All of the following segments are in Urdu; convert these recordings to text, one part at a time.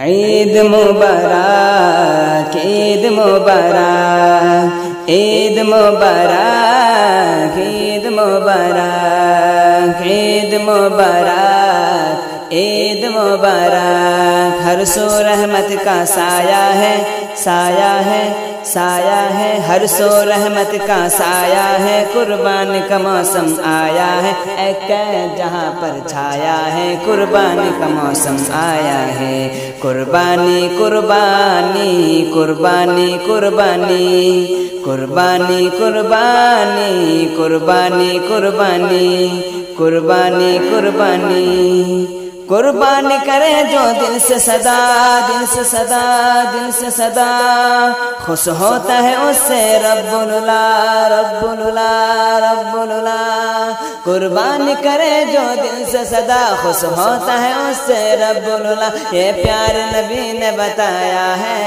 عید مبارک عید مبارک عید مبارک عید مبارک عید مبارک عید مبارک، ہر سو رحمت کا سایہ ہے سایہ ہے سایہ ہے، ہر سو رحمت کا سایہ ہے، قربان کا موسم آیا ہے، اے قید جہاں پر چھایا ہے، قربان کا موسم آیا ہے، قربانی قربانی قربانی قربانی قربانی قربانی قربانی قربانی قربانی قربانی قربانی کرے جو دل سے صدا دل سے صدا دل سے صدا، خوش ہوتا ہے اس سے رب العلا رب العلا رب العلا، قربانی کرے جو دل سے صدا، خوش ہوتا ہے اس سے رب العلا، یہ پیار نبی نے بتایا ہے،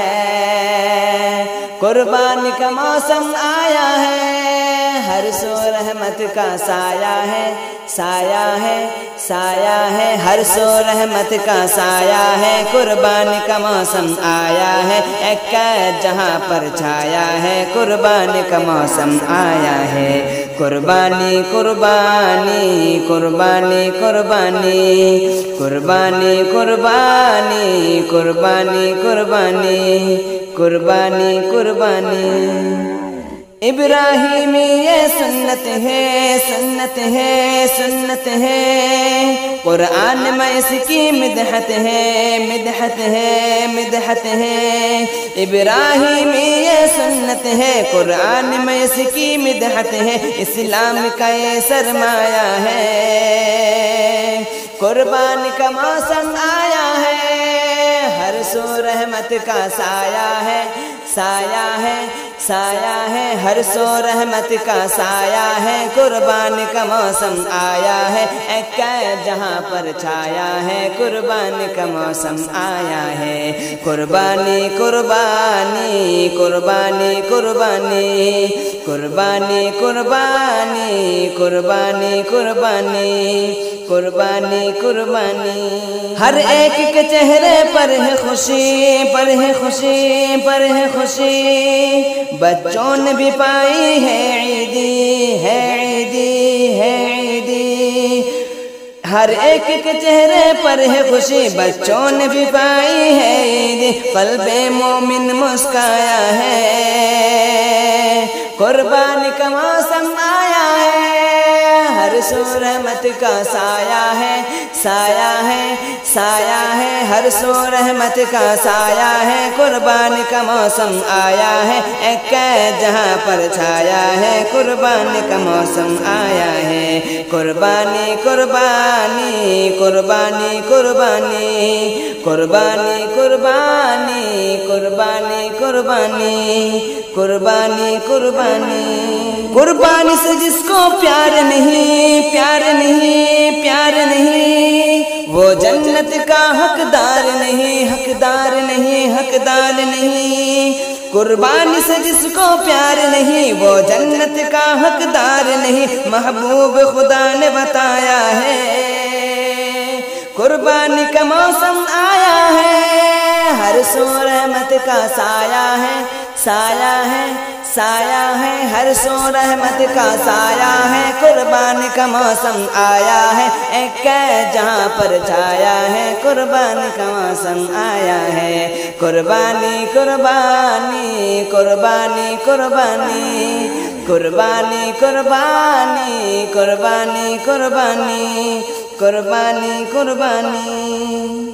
قربانی کا موسم آیا ہے، ہر سو رحمت کا سایہ ہے سایہ ہے سایہ ہے، ہر سو رحمت کا سایہ ہے، قربانی کا موسم آیا ہے، اے قید جہاں پر چھایا ہے، قربانی کا موسم آیا ہے، قربانی قربانی قربانی قربانی قربانی قربانی قربانی قربانی قربانی قربانی ابراہیمی یہ سنت ہے سنت ہے سنت ہے، قرآن میں اس کی مدحت ہے مدحت ہے مدحت ہے، ابراہیمی یہ سنت ہے، قرآن میں اس کی مدحت ہے، اسلام کا یہ سرمایہ ہے، قربان کا موسم آیا ہے، ہر سو رحمت کا سایہ ہے سایہ ہے سایہ ہے، ہر سو رحمت کا سایہ ہے، قربان کا موسم آیا ہے، اے قید جہاں پر چھایا ہے، قربان کا موسم آیا ہے، قربانی قربانی قربانی قربانی قربانی قربانی قربانی قربانی قربانی قربانی، ہر ایک کے چہرے پر ہے خوشی پر ہے خوشی پر ہے خوشی، بچوں نے بھی پائی ہے عیدی ہے عیدی ہے عیدی، ہر ایک کے چہرے پر ہے خوشی، بچوں نے بھی پائی ہے عیدی، قلب مومن مسکایا ہے، قربانی کا موسم آیا ہے، ہر سو رحمت کا سایہ ہے سایہ ہے سایہ ہے، ہر سو رحمت کا سایہ ہے، قربانی کا موسم آیا ہے، اے قید جہاں پر چھایا ہے، قربانی کا موسم آیا ہے، قربانی قربانی قربانی قربانی قربانی قربانی قربانی قربانی قربانی قربانی قربانی سے جس کو پیار نہیں پیار نہیں پیار نہیں، وہ جنت کا حقدار نہیں حقدار نہیں حقدار نہیں، قربانی سے جس کو پیار نہیں وہ جنت کا حقدار نہیں، محبوب خدا نے بتایا ہے، قربانی کا موسم آیا ہے، ہر سو رحمت کا سایہ ہے سایہ ہے سایہ ہے، ہر سو رحمت کا سایہ ہے، قربانی کا موسم آیا ہے، اے قید جہاں پر چھایا ہے، قربانی کا موسم آیا ہے، قربانی قربانی قربانی قربانی قربانی قربانی قربانی قربانی قربانی قربانی